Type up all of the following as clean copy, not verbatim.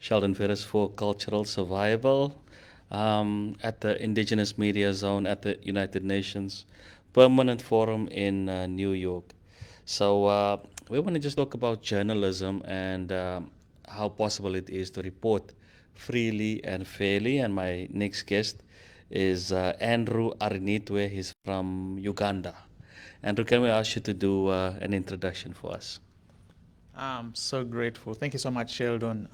Sheldon Ferris for Cultural Survival at the Indigenous Media Zone at the United Nations Permanent Forum in New York. So we want to just talk about journalism and how possible it is to report freely and fairly. And my next guest is Andrew Arinitwe. He's from Uganda. Andrew, can we ask you to do an introduction for us? I'm so grateful. Thank you so much, Sheldon.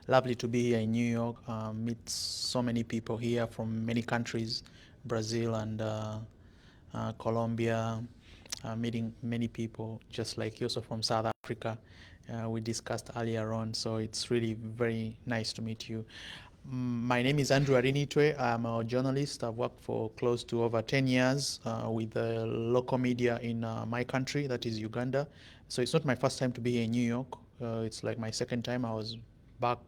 Lovely to be here in New York. Meet so many people here from many countries, Brazil and Colombia. Meeting many people just like you, also from South Africa. We discussed earlier on, so it's really very nice to meet you. My name is Andrew Arinitwe. I'm a journalist. I've worked for close to over 10 years with the local media in my country, that is Uganda. So it's not my first time to be here in New York. It's like my second time. Back,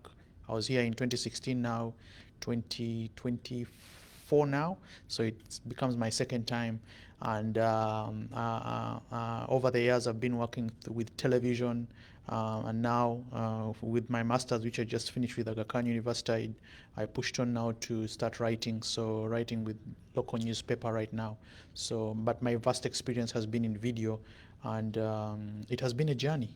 I was here in 2016, now 2024 now. So it becomes my second time. And over the years, I've been working with television, and now with my master's, which I just finished with Aga Khan University, I pushed on now to start writing. So writing with local newspaper right now. So, but my vast experience has been in video, and it has been a journey.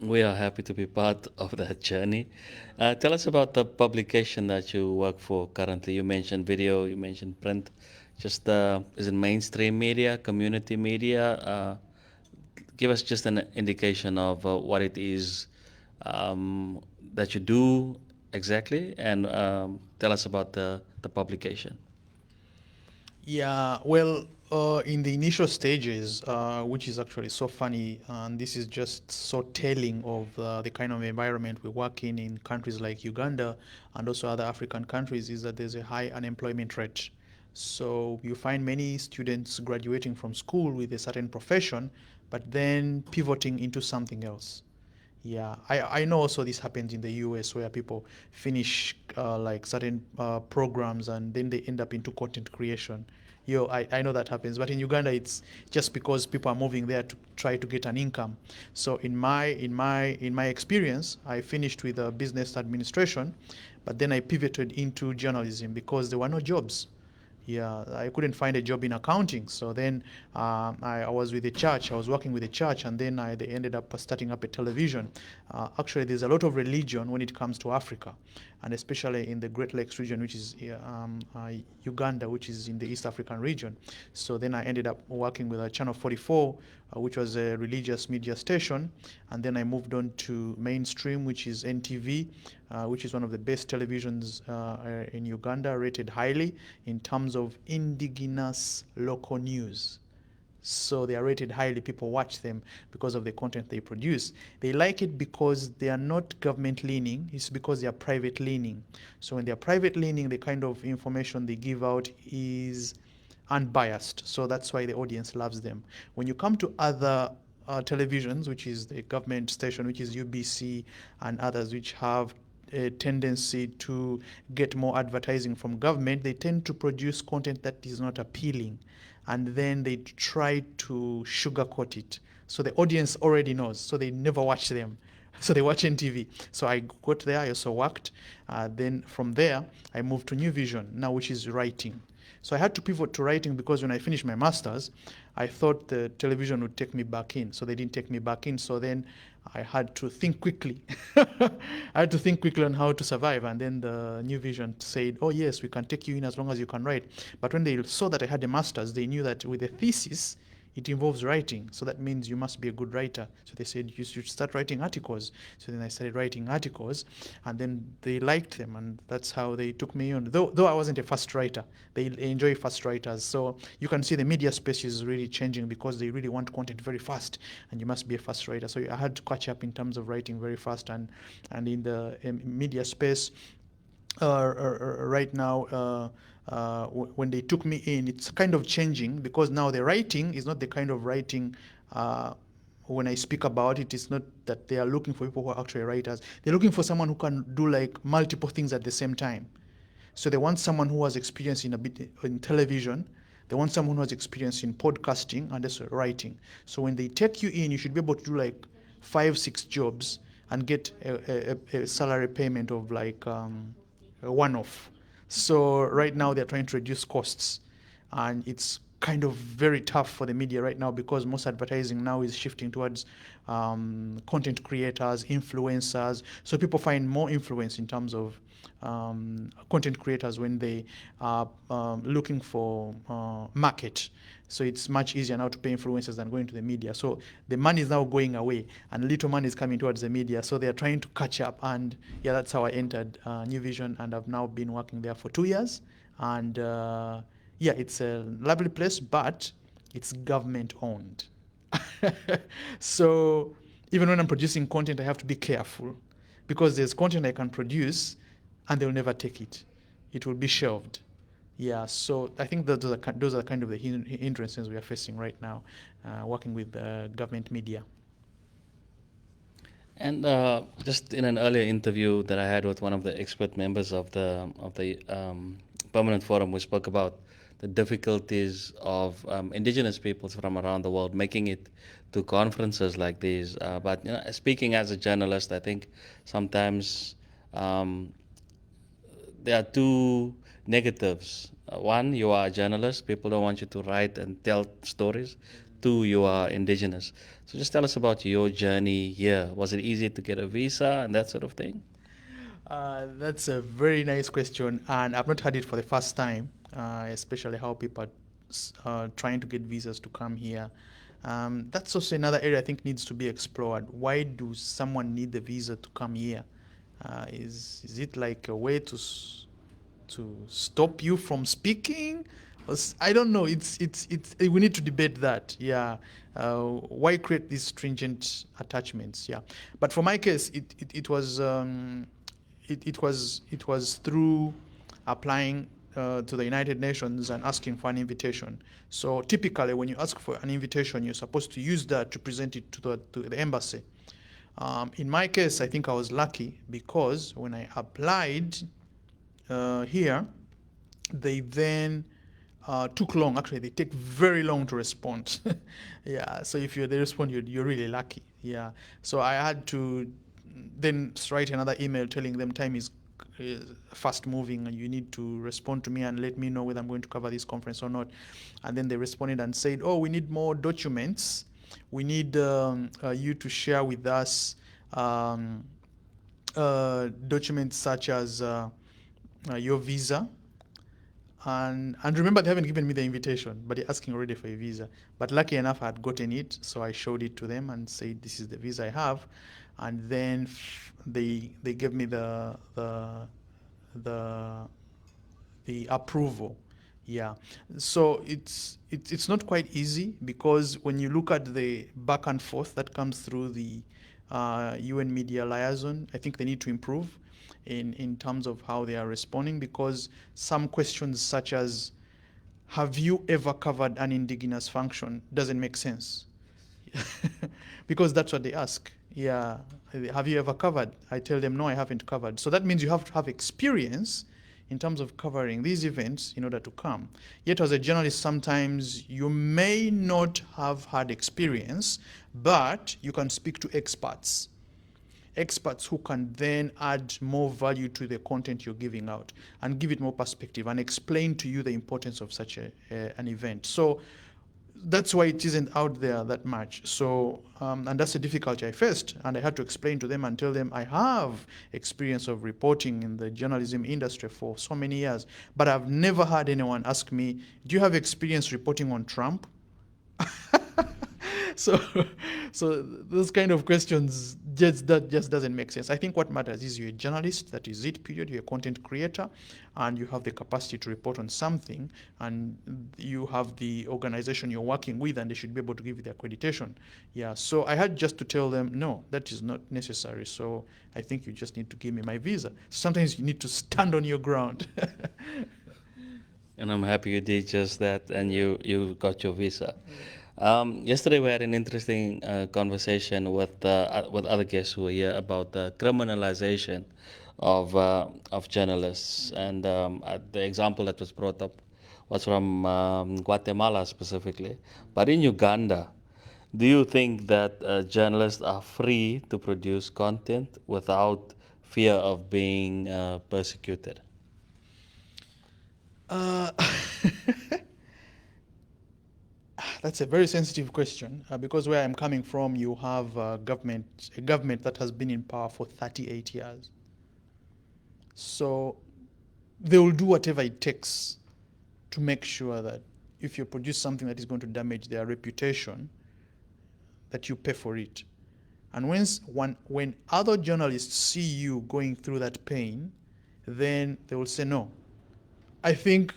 We are happy to be part of that journey. Tell us about the publication that you work for currently. You mentioned video, you mentioned print. Just is it mainstream media, community media? Give us just an indication of what it is that you do exactly, and tell us about the publication. Yeah, well, in the initial stages, which is actually so funny, and this is just so telling of the kind of environment we work in countries like Uganda and also other African countries, is that there's a high unemployment rate. So you find many students graduating from school with a certain profession, but then pivoting into something else. Yeah, I know also this happens in the US where people finish like certain programs and then they end up into content creation. I know that happens, but in Uganda it's just because people are moving there to try to get an income. So in my experience, I finished with business administration, but then I pivoted into journalism because there were no jobs. Yeah, I couldn't find a job in accounting. So then I was with the church. I was working with the church, and then they ended up starting up a television. Actually, there's a lot of religion when it comes to Africa, and especially in the Great Lakes region, which is Uganda, which is in the East African region. So then I ended up working with a Channel 44, which was a religious media station, and then I moved on to mainstream, which is NTV, which is one of the best televisions in Uganda, rated highly in terms of indigenous local news. So they are rated highly. People watch them because of the content they produce. They like it because they are not government leaning. It's because they are private leaning. So when they are private leaning, the kind of information they give out is unbiased. So that's why the audience loves them. When you come to other televisions, which is the government station, which is UBC, and others which have a tendency to get more advertising from government, they tend to produce content that is not appealing, and then they try to sugarcoat it. So the audience already knows, so they never watch them. So they watch NTV. So I got there, I also worked. Then from there, I moved to New Vision, now which is writing. So I had to pivot to writing because when I finished my master's, I thought the television would take me back in. So they didn't take me back in. So then I had to think quickly. I had to think quickly on how to survive. And then the New Vision said, oh, yes, we can take you in as long as you can write. But when they saw that I had a master's, they knew that with a thesis, it involves writing. So that means you must be a good writer. So they said, you should start writing articles. So then I started writing articles, and then they liked them, and that's how they took me on. Though I wasn't a fast writer, they enjoy fast writers. So you can see the media space is really changing because they really want content very fast, and you must be a fast writer. So I had to catch up in terms of writing very fast, and in the media space, right now, when they took me in, it's kind of changing because now the writing is not the kind of writing. When I speak about it, it's not that they are looking for people who are actually writers. They're looking for someone who can do like multiple things at the same time. So they want someone who has experience in a bit in television. They want someone who has experience in podcasting and also writing. So when they take you in, you should be able to do like 5, 6 jobs and get a salary payment of like a one-off. So right now they're trying to reduce costs, and it's kind of very tough for the media right now because most advertising now is shifting towards content creators, influencers. So people find more influence in terms of content creators when they are looking for market. So it's much easier now to pay influencers than going to the media. So the money is now going away, and little money is coming towards the media. So they're trying to catch up. And yeah, that's how I entered New Vision, and I've now been working there for 2 years. And yeah, it's a lovely place, but it's government owned. So even when I'm producing content, I have to be careful because there's content I can produce and they'll never take it. It will be shelved. Yeah, so I think that those are kind of the hindrances we are facing right now, working with government media. And just in an earlier interview that I had with one of the expert members of the permanent forum, we spoke about the difficulties of indigenous peoples from around the world making it to conferences like these. But speaking as a journalist, I think sometimes um, there are two negatives. One, you are a journalist; people don't want you to write and tell stories. Two, you are indigenous. So just tell us about your journey here. Was it easy to get a visa and that sort of thing? That's a very nice question, and I've not had it for the first time, especially how people are trying to get visas to come here. That's also another area I think needs to be explored. Why do someone need the visa to come here? Is it like a way to stop you from speaking? I don't know. It's we need to debate that. Yeah. Why create these stringent attachments? Yeah. But for my case, it was through applying to the United Nations and asking for an invitation. So typically, when you ask for an invitation, you're supposed to use that to present it to the embassy. In my case, I think I was lucky because when I applied here, they then took long. Actually, they take very long to respond. Yeah, so if they respond, you're really lucky. Yeah, so I had to then write another email telling them time is fast moving and you need to respond to me and let me know whether I'm going to cover this conference or not. And then they responded and said, oh, we need more documents. We need you to share with us documents such as your visa. And remember, they haven't given me the invitation, but they're asking already for a visa. But lucky enough, I had gotten it, so I showed it to them and said, "This is the visa I have," and then they gave me the the approval. Yeah, so it's not quite easy because when you look at the back and forth that comes through the UN media liaison, I think they need to improve in terms of how they are responding because some questions such as have you ever covered an indigenous function doesn't make sense. Because that's what they ask. Yeah, have you ever covered? I tell them no, I haven't covered. So that means you have to have experience in terms of covering these events in order to come. Yet as a journalist, sometimes you may not have had experience, but you can speak to experts who can then add more value to the content you're giving out and give it more perspective and explain to you the importance of such an event. So that's why it isn't out there that much. So, and that's the difficulty I faced. And I had to explain to them and tell them I have experience of reporting in the journalism industry for so many years, but I've never had anyone ask me, do you have experience reporting on Trump? so so those kind of questions just doesn't make sense. I think what matters is you're a journalist, that is it, period. You're a content creator and you have the capacity to report on something and you have the organization you're working with and they should be able to give you the accreditation. Yeah, so I had just to tell them no, that is not necessary. So I think you just need to give me my visa. Sometimes you need to stand on your ground. And I'm happy you did just that and you got your visa. Yesterday we had an interesting conversation with other guests who were here about the criminalization of journalists, and the example that was brought up was from Guatemala specifically, but in Uganda. Do you think that journalists are free to produce content without fear of being persecuted? Uh, that's a very sensitive question because where I'm coming from, you have a government that has been in power for 38 years. So they will do whatever it takes to make sure that if you produce something that is going to damage their reputation, that you pay for it. And when other journalists see you going through that pain, then they will say, no, I think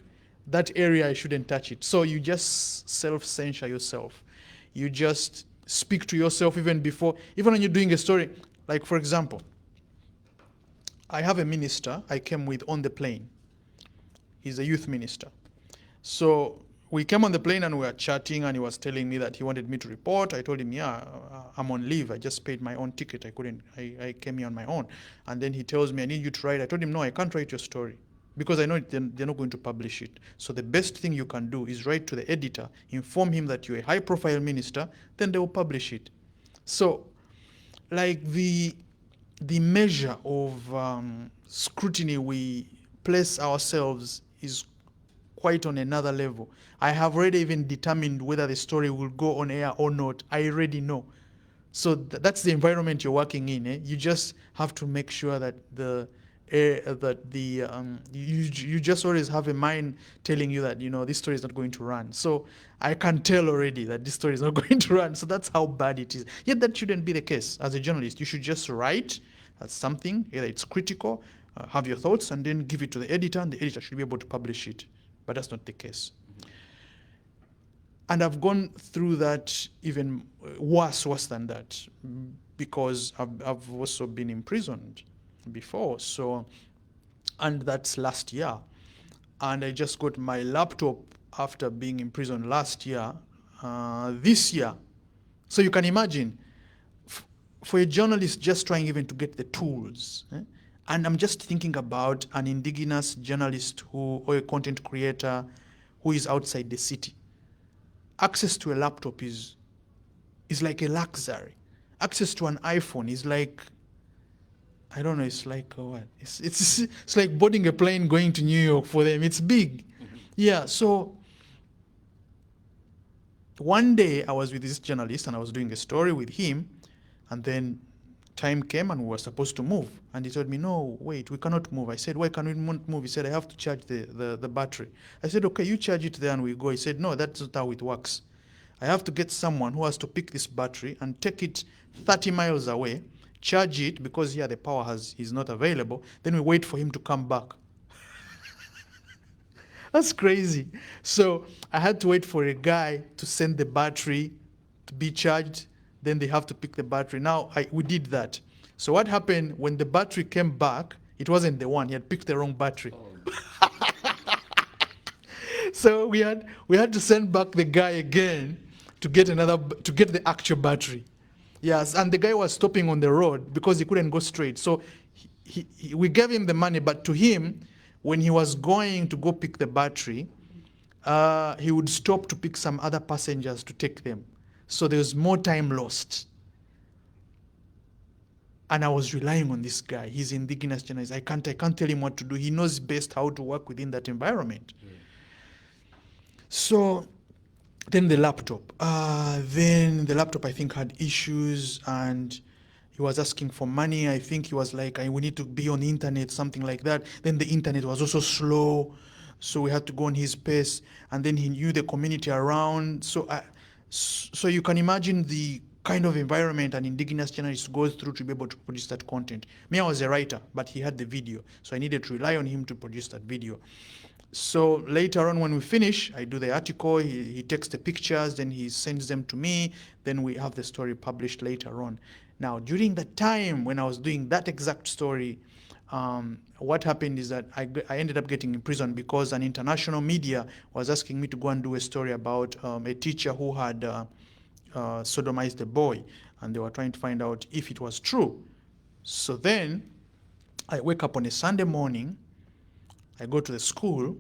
that area I shouldn't touch it. So you just self-censor yourself. You just speak to yourself even when you're doing a story. Like, for example, I have a minister I came with on the plane. He's a youth minister. So we came on the plane and we were chatting, and he was telling me that he wanted me to report. I told him, yeah, I'm on leave. I just paid my own ticket. I came here on my own. And then he tells me, I need you to write. I told him, no, I can't write your story because I know they're not going to publish it. So the best thing you can do is write to the editor, inform him that you're a high profile minister, then they will publish it. So like the measure of scrutiny we place ourselves is quite on another level. I have already even determined whether the story will go on air or not. I already know. So that's the environment you're working in. You just have to make sure that you just always have a mind telling you that this story is not going to run. So I can tell already that this story is not going to run. So that's how bad it is. Yet that shouldn't be the case. As a journalist, you should just write something, either it's critical, have your thoughts, and then give it to the editor, and the editor should be able to publish it. But that's not the case. And I've gone through that even worse than that, because I've also been imprisoned before. So, and that's last year. And I just got my laptop after being imprisoned last year, this year. So you can imagine, for a journalist just trying even to get the tools, and I'm just thinking about an indigenous journalist or a content creator who is outside the city. Access to a laptop is like a luxury. Access to an iPhone is like, I don't know, it's like what? It's like boarding a plane going to New York for them. It's big. Mm-hmm. Yeah, so one day I was with this journalist and I was doing a story with him, and then time came and we were supposed to move. And he told me, no, wait, we cannot move. I said, why can we not move? He said, I have to charge the battery. I said, okay, you charge it there and we go. He said, no, that's not how it works. I have to get someone who has to pick this battery and take it 30 miles away, charge it, because here the power is not available. Then we wait for him to come back. That's crazy. So I had to wait for a guy to send the battery to be charged. Then they have to pick the battery. Now, we did that. So what happened when the battery came back, it wasn't the one. He had picked the wrong battery. Oh. So we had to send back the guy again to get the actual battery. Yes, and the guy was stopping on the road because he couldn't go straight. So we gave him the money, but to him, when he was going to go pick the battery, he would stop to pick some other passengers to take them. So there was more time lost. And I was relying on this guy. He's indigenous journalist. I can't tell him what to do. He knows best how to work within that environment. Yeah. So then the laptop. I think had issues, and he was asking for money. I think he was like, we need to be on the internet, something like that. Then the internet was also slow, so we had to go on his pace. And then he knew the community around. So you can imagine the kind of environment an indigenous journalist goes through to be able to produce that content. Me, I was a writer, but he had the video, so I needed to rely on him to produce that video. So later on, when we finish, I do the article, he takes the pictures, then he sends them to me, then we have the story published later on. Now, during the time when I was doing that exact story, what happened is that I ended up getting imprisoned because an international media was asking me to go and do a story about a teacher who had sodomized a boy, and they were trying to find out if it was true. So then I wake up on a Sunday morning, I go to the school,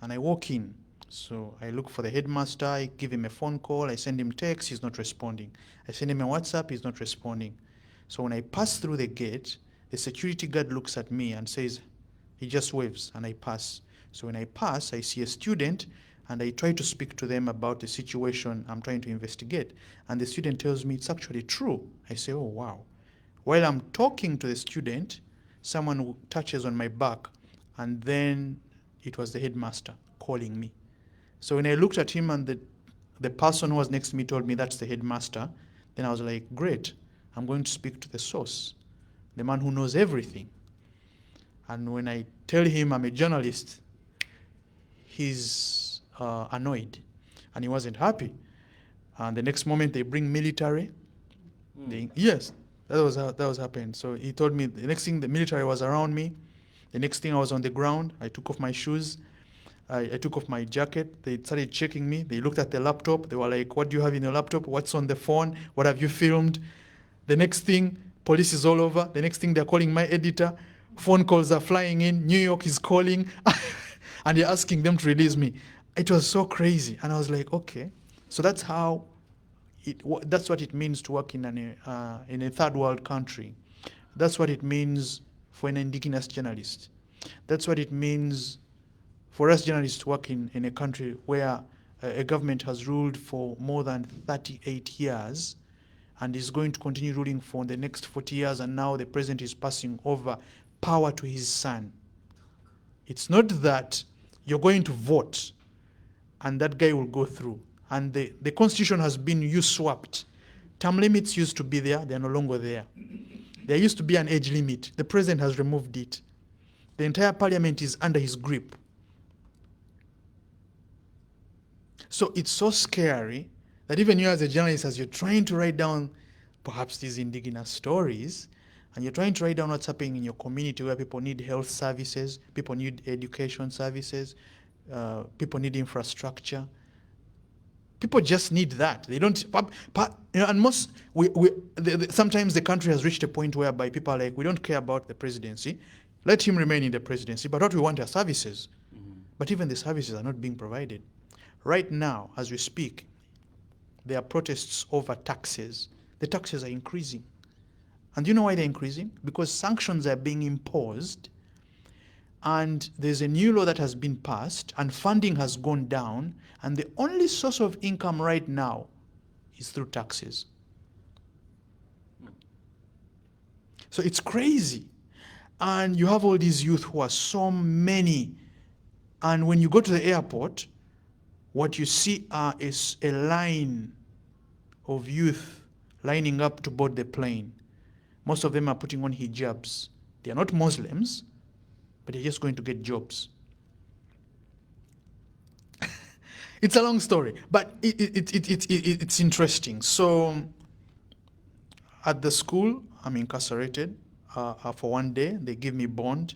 and I walk in. So I look for the headmaster, I give him a phone call, I send him text, he's not responding. I send him a WhatsApp, he's not responding. So when I pass through the gate, the security guard looks at me and says, he just waves, and I pass. So when I pass, I see a student, and I try to speak to them about the situation I'm trying to investigate. And the student tells me it's actually true. I say, oh, wow. While I'm talking to the student, someone touches on my back, and then it was the headmaster calling me. So when I looked at him and the person who was next to me told me that's the headmaster, then I was like, great, I'm going to speak to the source, the man who knows everything. And when I tell him I'm a journalist, he's annoyed, and he wasn't happy. And the next moment they bring military. Yes, that was happening. So he told me the next thing the military was around me. The next thing I was on the ground. I took off my shoes. I took off my jacket. They started checking me. They looked at the laptop. They were like, what do you have in your laptop? What's on the phone? What have you filmed? The next thing, police is all over. The next thing, they're calling my editor. Phone calls are flying in. New York is calling. And they're asking them to release me. It was so crazy. And I was like, okay. So that's how that's what it means to work in a third world country. That's what it means for an indigenous journalist. That's what it means for us journalists to work in a country where a government has ruled for more than 38 years and is going to continue ruling for the next 40 years, and now the president is passing over power to his son. It's not that you're going to vote and that guy will go through. And the constitution has been usurped. Term limits used to be there, they're no longer there. There used to be an age limit. The president has removed it. The entire parliament is under his grip. So it's so scary that even you as a journalist, as you're trying to write down perhaps these indigenous stories, and you're trying to write down what's happening in your community where people need health services, people need education services, people need infrastructure. People just need that. They don't, and sometimes the country has reached a point whereby people are like, we don't care about the presidency. Let him remain in the presidency, but what we want are services. Mm-hmm. But even the services are not being provided. Right now, as we speak, there are protests over taxes. The taxes are increasing. And do you know why they're increasing? Because sanctions are being imposed, and there's a new law that has been passed, and funding has gone down, and the only source of income right now is through taxes. So it's crazy. And you have all these youth who are so many, and when you go to the airport, what you see is a line of youth lining up to board the plane. Most of them are putting on hijabs. They are not Muslims, but they're just going to get jobs. It's a long story, but it's interesting. So at the school, I'm incarcerated for 1 day. They give me bond.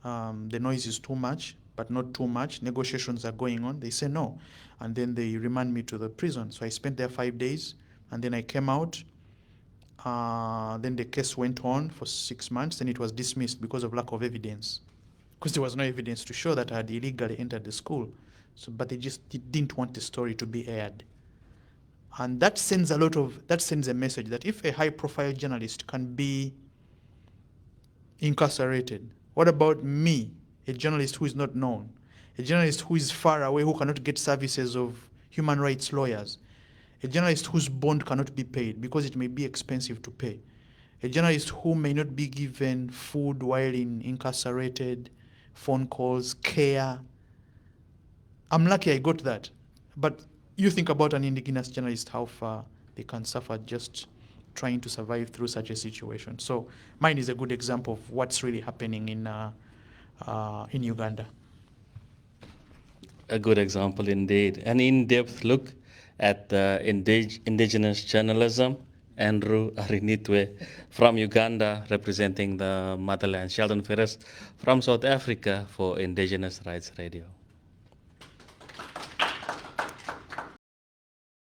The noise is too much, but not too much. Negotiations are going on. They say no. And then they remand me to the prison. So I spent there 5 days, and then I came out. Then the case went on for 6 months. Then it was dismissed because of lack of evidence, because there was no evidence to show that I had illegally entered the school. So, but they just didn't want the story to be aired. And that sends a message that if a high-profile journalist can be incarcerated, what about me, a journalist who is not known, a journalist who is far away, who cannot get services of human rights lawyers, a journalist whose bond cannot be paid because it may be expensive to pay, a journalist who may not be given food while incarcerated, phone calls, care. I'm lucky I got that. But you think about an indigenous journalist, how far they can suffer just trying to survive through such a situation. So mine is a good example of what's really happening in Uganda. A good example indeed. An in-depth look at indigenous journalism. Andrew Arinitwe from Uganda, representing the motherland. Sheldon Ferris from South Africa for Indigenous Rights Radio.